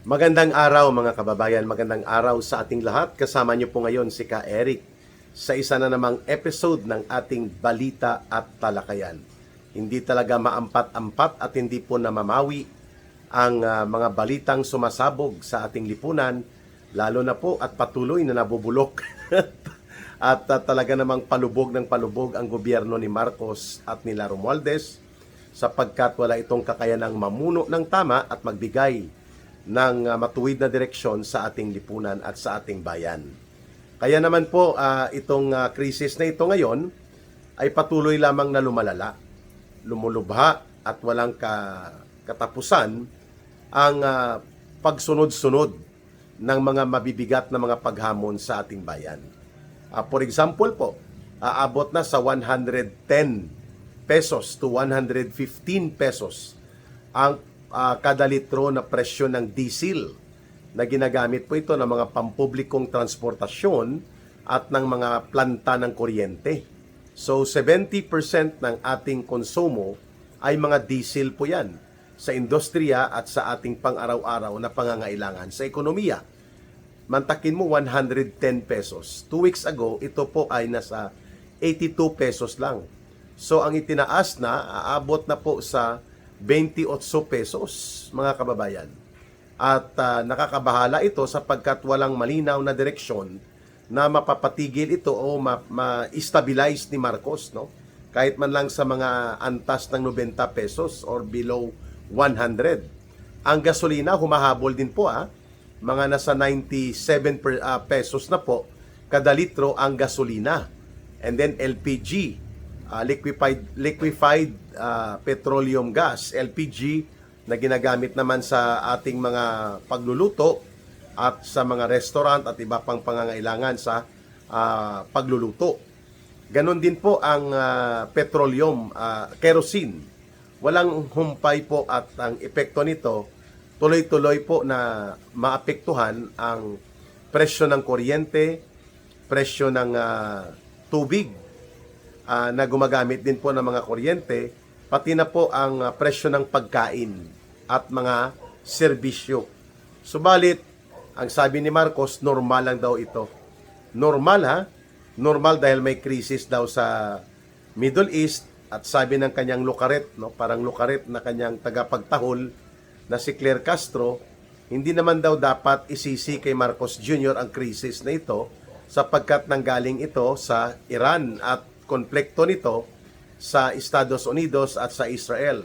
Magandang araw mga kababayan, magandang araw sa ating lahat. Kasama niyo po ngayon si Ka Eric sa isa na namang episode ng ating Balita at Talakayan. Hindi talaga maampat-ampat at hindi po namamawi ang mga balitang sumasabog sa ating lipunan, lalo na po at patuloy na nabubulok at talaga namang palubog ng palubog ang gobyerno ni Marcos at ni Romualdez sapagkat wala itong kakayanang mamuno ng tama at magbigay ng matuwid na direksyon sa ating lipunan at sa ating bayan. Kaya naman po itong krisis na ito ngayon ay patuloy lamang na lumalala, lumulubha at walang katapusan ang pagsunod-sunod ng mga mabibigat na mga paghamon sa ating bayan. For example po, aabot na sa 110 pesos to 115 pesos ang kada litro na presyo ng diesel na ginagamit po ito ng mga pampublikong transportasyon at ng mga planta ng kuryente. So 70% ng ating konsumo ay mga diesel po yan sa industriya at sa ating pang-araw-araw na pangangailangan sa ekonomiya. Mantakin mo 110 pesos. 2 weeks ago, ito po ay nasa 82 pesos lang. So ang itinaas na, aabot na po sa 28 pesos, mga kababayan. At nakakabahala ito sapagkat walang malinaw na direksyon na mapapatigil ito o ma-stabilize ni Marcos, no? Kahit man lang sa mga antas ng 90 pesos or below 100. Ang gasolina humahabol din po, mga nasa 97 pesos na po kada litro ang gasolina. And then LPG, liquefied petroleum gas, LPG, na ginagamit naman sa ating mga pagluluto at sa mga restaurant at iba pang pangangailangan sa pagluluto. Ganon din po ang petroleum, kerosene. Walang humpay po at ang epekto nito, tuloy-tuloy po na maapektuhan ang presyo ng kuryente, presyo ng tubig, na gumagamit din po ng mga kuryente, pati na po ang presyo ng pagkain at mga serbisyo. Subalit, ang sabi ni Marcos, normal lang daw ito. Normal Normal dahil may krisis daw sa Middle East at sabi ng kanyang lukaret, no, parang lukaret na kanyang tagapagtahol na si Claire Castro, hindi naman daw dapat isisi kay Marcos Jr. ang krisis na ito sapagkat nanggaling ito sa Iran at konflikto nito sa Estados Unidos at sa Israel.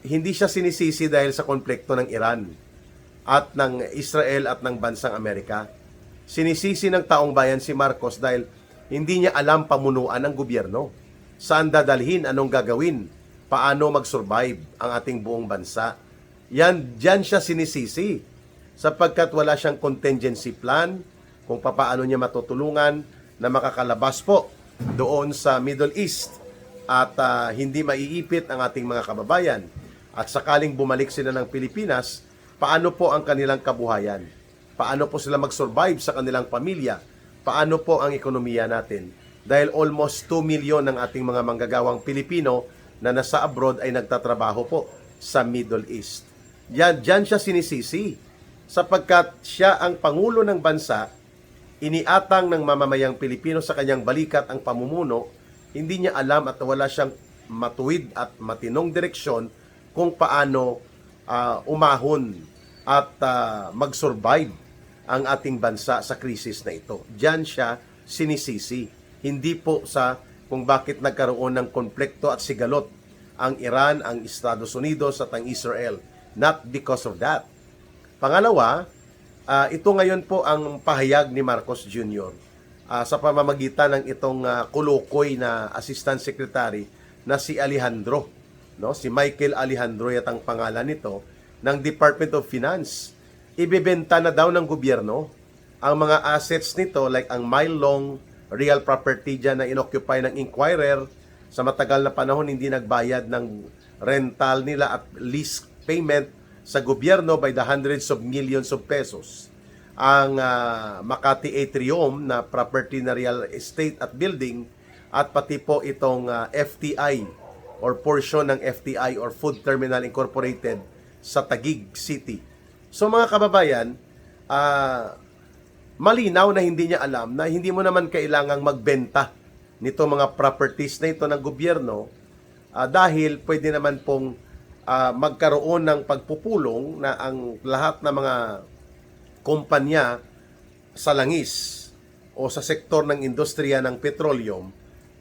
Hindi siya sinisisi dahil sa konflikto ng Iran at ng Israel at ng bansang Amerika. Sinisisi ng taong bayan si Marcos dahil hindi niya alam pamunuan ng gobyerno. Saan dadalhin, anong gagawin, paano mag-survive ang ating buong bansa. Diyan siya sinisisi sapagkat wala siyang contingency plan kung paano niya matutulungan na makakalabas po doon sa Middle East at hindi maiipit ang ating mga kababayan at sakaling bumalik sila ng Pilipinas, paano po ang kanilang kabuhayan? Paano po sila mag-survive sa kanilang pamilya? Paano po ang ekonomiya natin? Dahil almost 2 million ng ating mga manggagawang Pilipino na nasa abroad ay nagtatrabaho po sa Middle East. Diyan siya sinisisi sapagkat siya ang Pangulo ng bansa, iniatang ng mamamayang Pilipino sa kanyang balikat ang pamumuno, hindi niya alam at wala siyang matuwid at matinong direksyon kung paano umahon at mag-survive ang ating bansa sa krisis na ito. Diyan siya sinisisi. Hindi po sa kung bakit nagkaroon ng konflikto at sigalot ang Iran, ang Estados Unidos at ang Israel. Not because of that. Pangalawa, ito ngayon po ang pahayag ni Marcos Jr. Sa pamamagitan ng itong kulukoy na Assistant Secretary na si Alejandro, no? Si Michael Alejandro yatang pangalan nito, ng Department of Finance. Ibebenta na daw ng gobyerno ang mga assets nito like ang mile-long real property dyan na inoccupy ng Inquirer. Sa matagal na panahon hindi nagbayad ng rental nila at lease payment sa gobyerno by the hundreds of millions of pesos. Ang Makati Atrium na property na real estate at building at pati po itong FTI or portion ng FTI or Food Terminal Incorporated sa Taguig City. So mga kababayan, malinaw na hindi niya alam na hindi mo naman kailangang magbenta nito mga properties na ito ng gobyerno dahil pwede naman pong magkaroon ng pagpupulong na ang lahat ng mga kumpanya sa langis o sa sektor ng industriya ng petroleum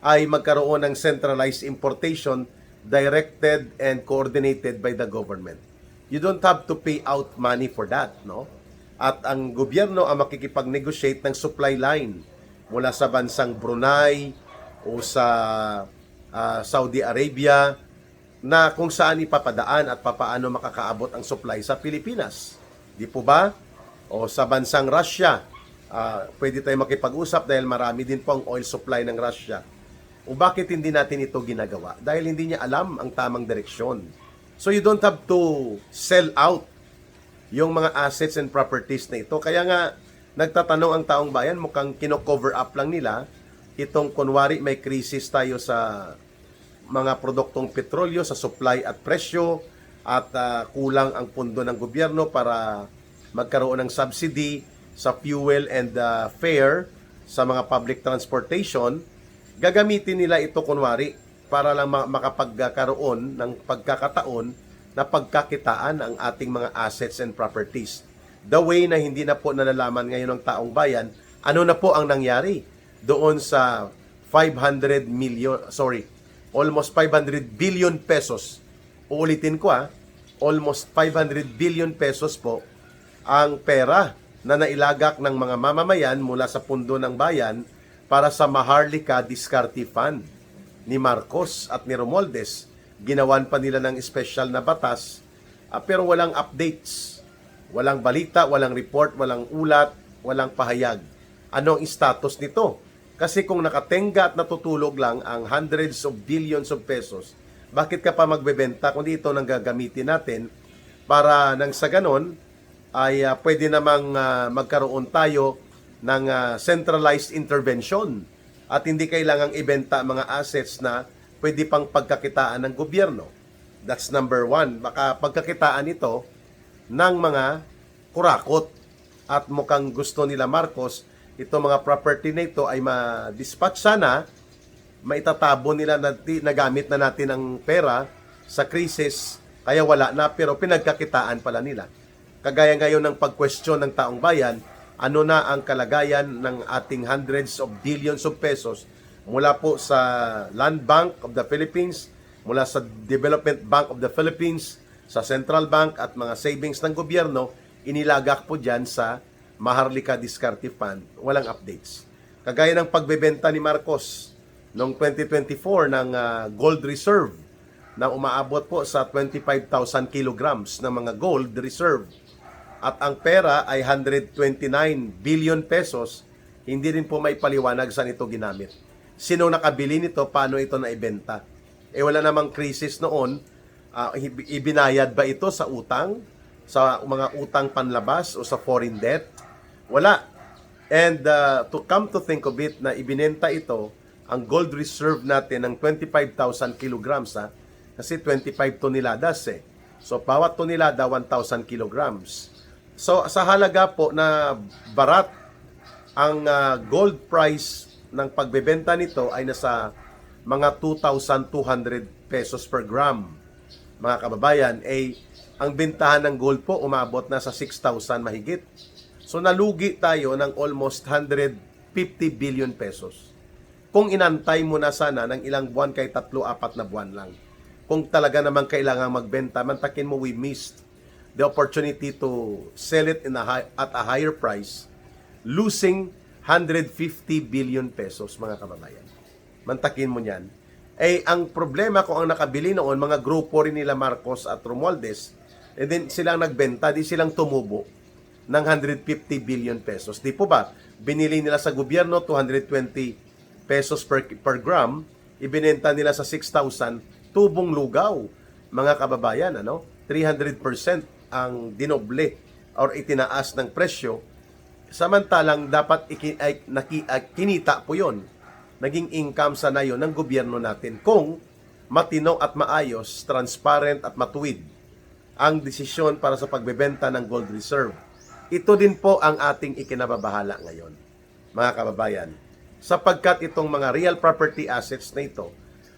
ay magkaroon ng centralized importation directed and coordinated by the government. You don't have to pay out money for that, no? At ang gobyerno ang makikipag-negotiate ng supply line mula sa bansang Brunei o sa Saudi Arabia na kung saan ipapadaan at papaano makakaabot ang supply sa Pilipinas. Di po ba? O sa bansang Russia, pwede tayo makipag-usap dahil marami din po ang oil supply ng Russia. O bakit hindi natin ito ginagawa? Dahil hindi niya alam ang tamang direksyon. So you don't have to sell out yung mga assets and properties na ito. Kaya nga, nagtatanong ang taong bayan, mukhang kino-cover up lang nila itong kunwari may krisis tayo sa mga produktong petrolyo, sa supply at presyo, at kulang ang pundo ng gobyerno para magkaroon ng subsidy sa fuel and fare sa mga public transportation. Gagamitin nila ito kunwari para lang makapagkaroon ng pagkakataon na pagkakitaan ang ating mga assets and properties. The way na hindi na po nalalaman ngayon ng taong bayan, ano na po ang nangyari doon sa almost 500 billion pesos. Uulitin ko almost 500 billion pesos po ang pera na nailagak ng mga mamamayan mula sa pundo ng bayan para sa Maharlika Diskarte Fund ni Marcos at ni Romualdez. Ginawan pa nila ng special na batas pero walang updates, walang balita, walang report, walang ulat, walang pahayag. Anong status nito? Kasi kung nakatenga at natutulog lang ang hundreds of billions of pesos, bakit ka pa magbebenta kung dito nang gagamitin natin para nang sa ganon ay pwede namang magkaroon tayo ng centralized intervention at hindi kailangang ibenta mga assets na pwede pang pagkakitaan ng gobyerno. That's number one. Baka pagkakitaan ito ng mga kurakot at mukhang gusto nila Marcos ito mga property na ito ay ma-dispatch sana, maitatabo nila na gamit na natin ang pera sa krisis, kaya wala na pero pinagkakitaan pala nila. Kagaya ngayon ng pag-question ng taong bayan, ano na ang kalagayan ng ating hundreds of billions of pesos mula po sa Land Bank of the Philippines, mula sa Development Bank of the Philippines, sa Central Bank at mga savings ng gobyerno, inilagak po dyan sa Maharlika Diskarte Fund. Walang updates. Kagaya ng pagbebenta ni Marcos noong 2024 ng gold reserve na umaabot po sa 25,000 kilograms ng mga gold reserve. At ang pera ay 129 billion pesos, hindi rin po may paliwanag saan ito ginamit. Sino nakabili nito? Paano ito naibenta? Wala namang krisis noon. Ibinayad ba ito sa utang? Sa mga utang panlabas o sa foreign debt? Wala. And to come to think of it, na ibinenta ito, ang gold reserve natin ng 25,000 kilograms, kasi 25 toneladas So, bawat tonelada, 1,000 kilograms. So, sa halaga po na barat, ang gold price ng pagbebenta nito ay nasa mga 2,200 pesos per gram. Mga kababayan, ang bentahan ng gold po umabot na sa 6,000 mahigit. So nalugi tayo ng almost 150 billion pesos. Kung inantay mo na sana ng ilang buwan, kay 3-4 na buwan lang. Kung talaga naman kailangan magbenta, mantakin mo we missed the opportunity to sell it at a higher price, losing 150 billion pesos, mga kababayan. Mantakin mo yan. Ang problema kung ang nakabili noon, mga grupo rin nila Marcos at Romualdez, and then silang nagbenta, di silang tumubo ng 150 billion pesos. Di po ba? Binili nila sa gobyerno 220 pesos per gram, ibinenta nila sa 6,000, tubong lugaw. Mga kababayan, 300% ang dinoble or itinaas ng presyo. Samantalang dapat kinita po yon. Naging income sana yon ng gobyerno natin kung matino at maayos, transparent at matuwid ang desisyon para sa pagbebenta ng gold reserve. Ito din po ang ating ikinababahala ngayon, mga kababayan. Sapagkat itong mga real property assets na ito,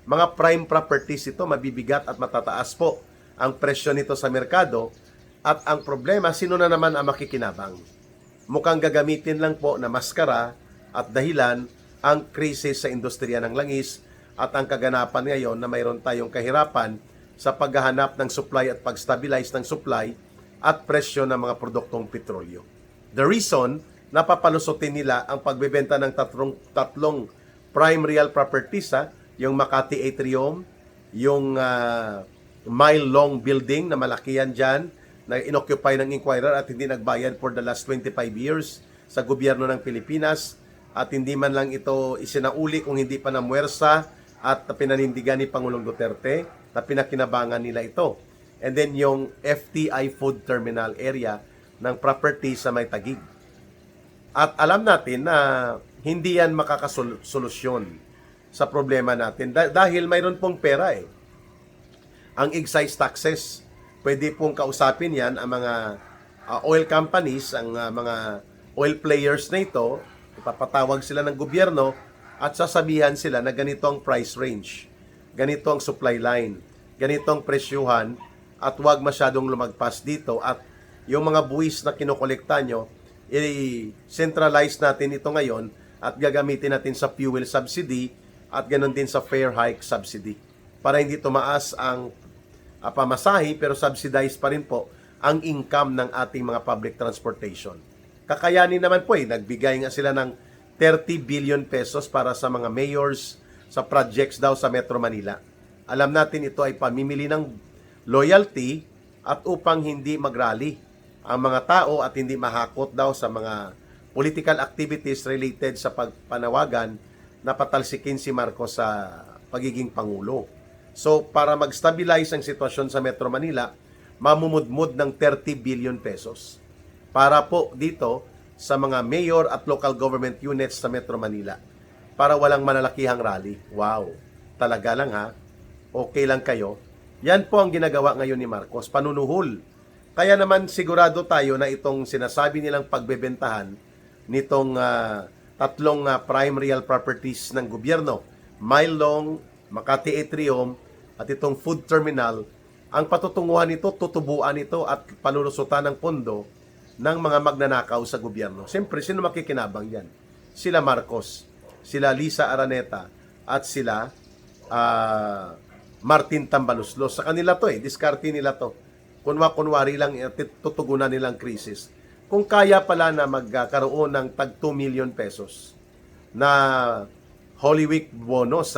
mga prime properties ito, mabibigat at matataas po ang presyo nito sa merkado. At ang problema, sino na naman ang makikinabang? Mukhang gagamitin lang po na maskara at dahilan ang krisis sa industriya ng langis at ang kaganapan ngayon na mayroon tayong kahirapan sa paghahanap ng supply at pag-stabilize ng supply at presyo ng mga produktong petrolyo. The reason, napapalusutin nila ang pagbebenta ng tatlong prime real properties, yung Makati Atrium, yung mile long building na malaki yan dyan, na inoccupy ng Inquirer at hindi nagbayad for the last 25 years sa gobyerno ng Pilipinas, at hindi man lang ito isinauli kung hindi pa namuwersa at pinanindigan ni Pangulong Duterte na pinakinabangan nila ito. And then yung FTI Food Terminal area ng property sa May Taguig. At alam natin na hindi yan makakasolusyon sa problema natin dahil mayroon pong pera eh. Ang excise taxes, pwede pong kausapin yan ang mga oil companies, ang mga oil players na ito, ipapatawag sila ng gobyerno at sasabihan sila na ganito ang price range, ganito ang supply line, ganito ang presyuhan, at huwag masyadong lumagpas dito, at yung mga buwis na kinokolekta nyo, i-centralize natin ito ngayon at gagamitin natin sa fuel subsidy at ganoon din sa fare hike subsidy para hindi tumaas ang pamasahe pero subsidized pa rin po ang income ng ating mga public transportation. Kakayanin naman po nagbigay nga sila ng 30 billion pesos para sa mga mayors sa projects daw sa Metro Manila. Alam natin ito ay pamimili ng loyalty at upang hindi mag-rally ang mga tao at hindi mahakot daw sa mga political activities related sa pagpanawagan na patalsikin si Marcos sa pagiging Pangulo. So, para mag-stabilize ang sitwasyon sa Metro Manila, mamumudmud ng 30 billion pesos para po dito sa mga mayor at local government units sa Metro Manila para walang manalakihang rally. Wow! Talaga lang ha? Okay lang kayo? Yan po ang ginagawa ngayon ni Marcos, panunuhol. Kaya naman sigurado tayo na itong sinasabi nilang pagbebentahan nitong tatlong prime real properties ng gobyerno, Mile Long, Makati Atrium, at itong food terminal, ang patutunguhan nito, tutubuan ito at panulusutan ng pondo ng mga magnanakaw sa gobyerno. Siyempre, sino makikinabang yan? Sila Marcos, sila Lisa Araneta, at sila Martin Tambaluslos. Sa kanila to diskarte nila to. Kunwari lang, tutugunan nilang krisis. Kung kaya pala na magkaroon ng tag 2 million pesos na Holy Week bonus,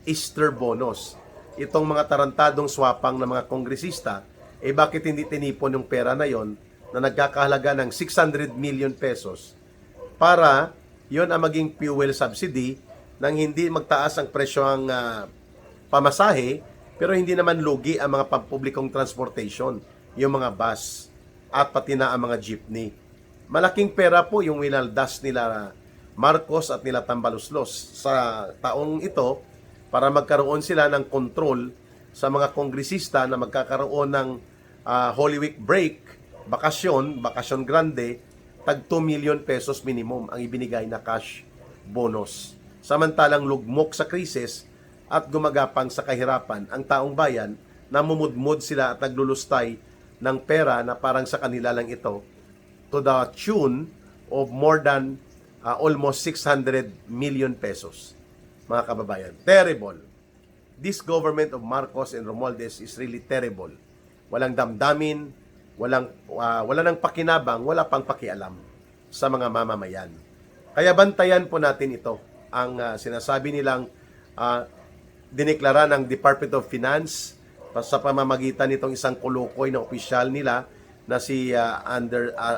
Easter bonus, itong mga tarantadong swapang ng mga kongresista, bakit hindi tinipon yung pera na yon na nagkakahalaga ng 600 million pesos para yon ang maging fuel subsidy nang hindi magtaas ang presyo ang pamasahe, pero hindi naman lugi ang mga pampublikong transportation, yung mga bus, at pati na ang mga jeepney. Malaking pera po yung winaldas nila Marcos at nila Tambaluslos sa taong ito para magkaroon sila ng control sa mga kongresista na magkakaroon ng Holy Week break, bakasyon grande, tag 2 million pesos minimum ang ibinigay na cash bonus. Samantalang lugmok sa krisis at gumagapang sa kahirapan ang taong bayan, namumudmud sila at naglulustay ng pera na parang sa kanila lang ito to the tune of more than almost 600 million pesos. Mga kababayan, terrible. This government of Marcos and Romualdez is really terrible. Walang damdamin, wala nang pakinabang, wala pang pakialam sa mga mamamayan. Kaya bantayan po natin ito. Ang sinasabi nilang dineklara ng Department of Finance sa pamamagitan nitong isang kulukoy na opisyal nila na si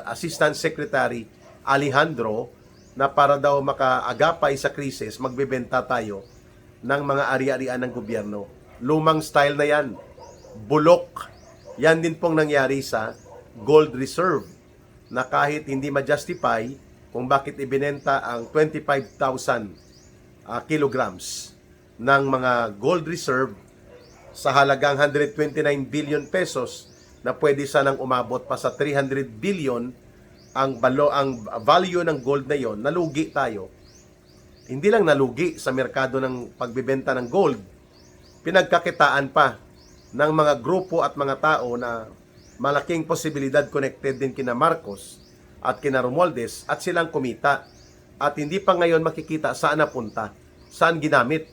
Assistant Secretary Alejandro, na para daw makaagapay sa krisis, magbebenta tayo ng mga ari-arian ng gobyerno. Lumang style na yan. Bulok. Yan din pong nangyari sa gold reserve na kahit hindi ma-justify kung bakit ibinenta ang 25,000 kilograms ng mga gold reserve sa halagang 129 billion pesos na pwede sanang umabot pa sa 300 billion ang value ng gold na yon, nalugi tayo. Hindi lang nalugi sa merkado ng pagbebenta ng gold, pinagkakitaan pa ng mga grupo at mga tao na malaking posibilidad connected din kina Marcos at kina Romualdez at silang kumita. At hindi pa ngayon makikita saan napunta, saan ginamit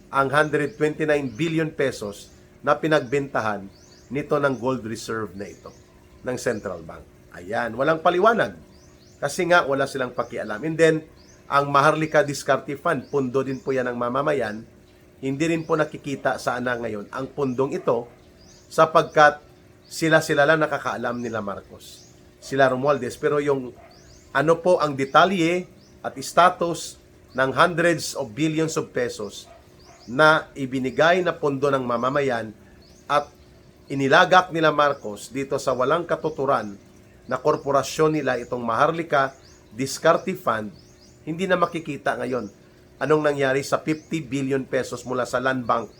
ang 129 billion pesos na pinagbentahan nito ng gold reserve na ito ng Central Bank. Ayan, walang paliwanag. Kasi nga wala silang pakialam. And then, ang Maharlika Diskarte Fund, pundo din po yan ng mamamayan, hindi rin po nakikita saan na ngayon ang pundong ito sapagkat sila lang nakakaalam nila Marcos. Sila Romualdez. Pero yung ano po ang detalye at status ng hundreds of billions of pesos na ibinigay na pundo ng mamamayan at inilagak nila Marcos dito sa walang katuturan na korporasyon nila itong Maharlika Diskarte Fund, hindi na makikita ngayon anong nangyari sa 50 billion pesos mula sa Land Bank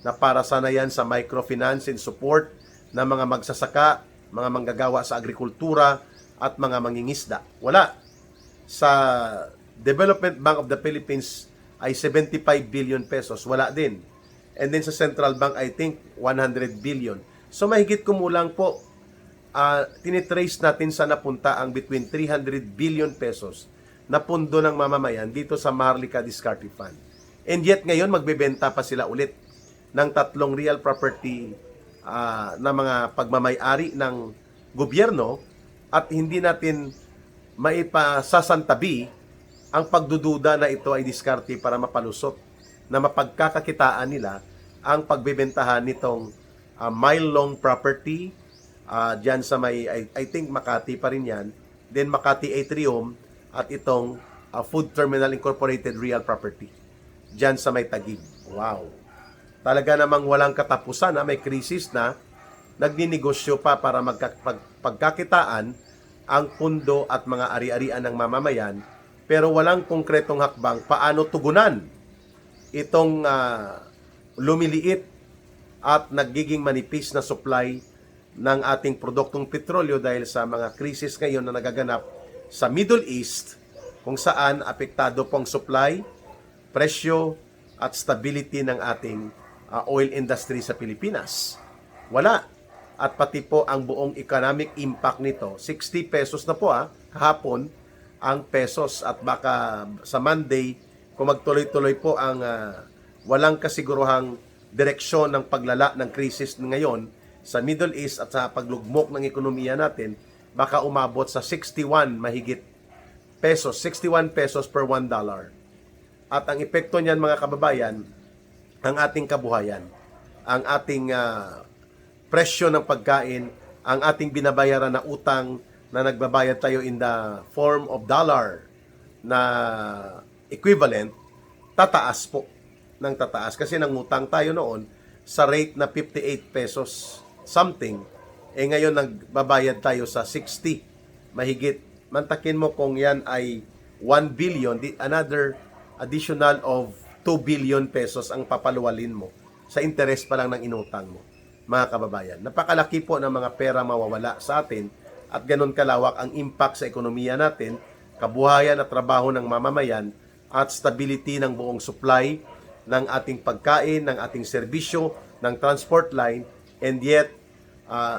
na para sana yan sa microfinance and support ng mga magsasaka, mga manggagawa sa agrikultura at mga mangingisda. Wala. Sa Development Bank of the Philippines ay 75 billion pesos. Wala din. And then sa Central Bank, I think 100 billion. So mahigit kumulang po, tinitrace natin sa napunta ang between 300 billion pesos na pundo ng mamamayan dito sa Maharlika Diskarte Fund. And yet ngayon magbebenta pa sila ulit ng 3 real property na mga pagmamay-ari ng gobyerno at hindi natin maipasasantabi ang pagdududa na ito ay diskarte para mapalusot na mapagkakakitaan nila ang pagbebentahan nitong mile-long property dyan sa may, I think Makati pa rin yan, then Makati Atrium at itong Food Terminal Incorporated Real Property dyan sa may Taguig. Wow! Talaga namang walang katapusan na may krisis na nagninegosyo pa para pagkakitaan ang pundo at mga ari-arian ng mamamayan pero walang konkretong hakbang paano tugunan itong lumiliit at nagiging manipis na supply ng ating produktong petrolyo dahil sa mga krisis ngayon na nagaganap sa Middle East kung saan apektado pong supply, presyo at stability ng ating oil industry sa Pilipinas. Wala. At pati po ang buong economic impact nito, 60 pesos na po kahapon ang pesos at baka sa Monday kung magtuloy-tuloy po ang walang kasiguruhang direksyon ng paglala ng krisis ngayon sa Middle East at sa paglugmok ng ekonomiya natin, baka umabot sa 61 mahigit pesos, 61 pesos per $1. At ang epekto niyan mga kababayan, ang ating kabuhayan, ang ating presyo ng pagkain, ang ating binabayaran na utang na nagbabayad tayo in the form of dollar na equivalent, tataas po ng tataas. Kasi nangutang tayo noon sa rate na 58 pesos something, ngayon nagbabayad tayo sa 60 mahigit. Mantakin mo kung yan ay 1 billion, another additional of 2 billion pesos ang papaluwalin mo sa interest pa lang ng inutang mo, mga kababayan. Napakalaki po ng mga pera mawawala sa atin at ganun kalawak ang impact sa ekonomiya natin, kabuhayan at trabaho ng mamamayan at stability ng buong supply ng ating pagkain, ng ating serbisyo, ng transport line. And yet,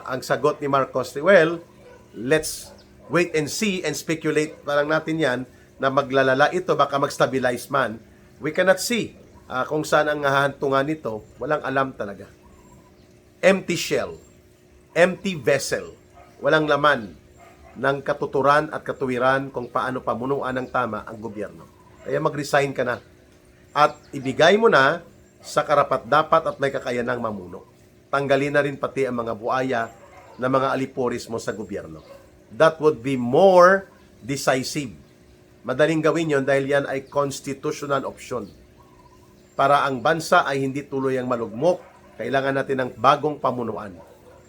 ang sagot ni Marcos, well, let's wait and see and speculate pa lang natin yan na maglalala ito, baka mag-stabilize man. We cannot see kung saan ang hahantungan nito. Walang alam talaga. Empty shell, empty vessel, walang laman ng katuturan at katuwiran kung paano pamunuan ng tama ang gobyerno. Kaya mag-resign ka na at ibigay mo na sa karapat-dapat at may kakayanang mamuno. Tanggalin na rin pati ang mga buaya na mga aliporis mo sa gobyerno. That would be more decisive. Madaling gawin yon dahil yan ay constitutional option. Para ang bansa ay hindi tuluyang malugmok, kailangan natin ng bagong pamunuan.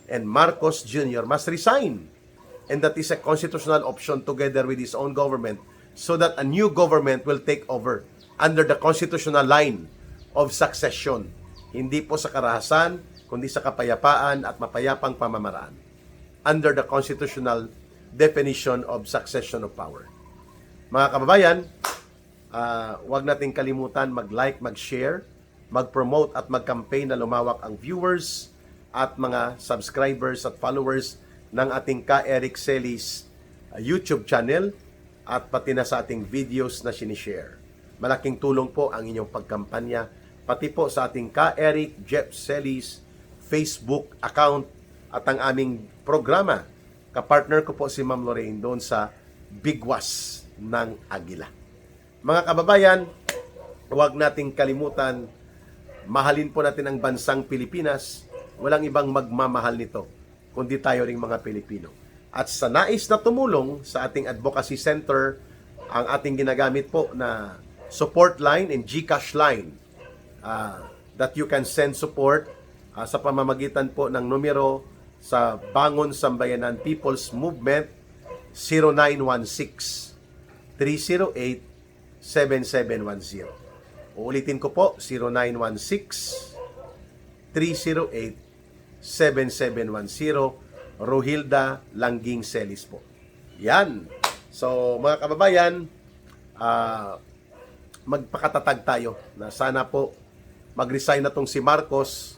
And Marcos Jr. must resign. And that is a constitutional option together with his own government so that a new government will take over under the constitutional line of succession. Hindi po sa karahasan, kundi sa kapayapaan at mapayapang pamamaraan. under the constitutional definition of succession of power. Mga kababayan, huwag nating kalimutan mag-like, mag-share, mag-promote at mag-campaign na lumawak ang viewers at mga subscribers at followers ng ating Ka Eric Celis YouTube channel at pati na sa ating videos na sinishare. Malaking tulong po ang inyong pagkampanya, pati po sa ating Ka Eric Jeff Celis Facebook account at ang aming programa. Kapartner ko po si Ma'am Lorraine doon sa Bigwas ng Agila. Mga kababayan, huwag nating kalimutan, mahalin po natin ang bansang Pilipinas. Walang ibang magmamahal nito, kundi tayo ring mga Pilipino. At sa nais na tumulong sa ating advocacy center, ang ating ginagamit po na support line and GCash line that you can send support sa pamamagitan po ng numero sa Bangon Sambayanan People's Movement 0916-308-7710. Uulitin ko po, 0916-308-7710. Rohilda Langging Celis po. Yan. So, mga kababayan, magpakatatag tayo na sana po mag-resign na tong si Marcos,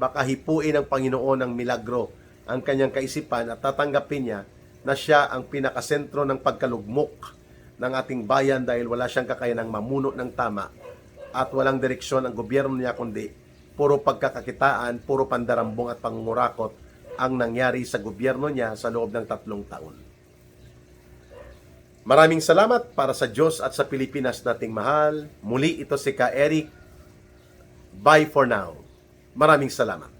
baka hipuin ng Panginoon ng milagro ang kanyang kaisipan at tatanggapin niya na siya ang pinakasentro ng pagkalugmok ng ating bayan dahil wala siyang kakayanang mamuno ng tama at walang direksyon ang gobyerno niya kundi puro pagkakakitaan, puro pandarambong at pangungurakot ang nangyari sa gobyerno niya sa loob ng 3 taon. Maraming salamat para sa Diyos at sa Pilipinas nating mahal. Muli ito si Ka Eric. Bye for now. Maraming salamat.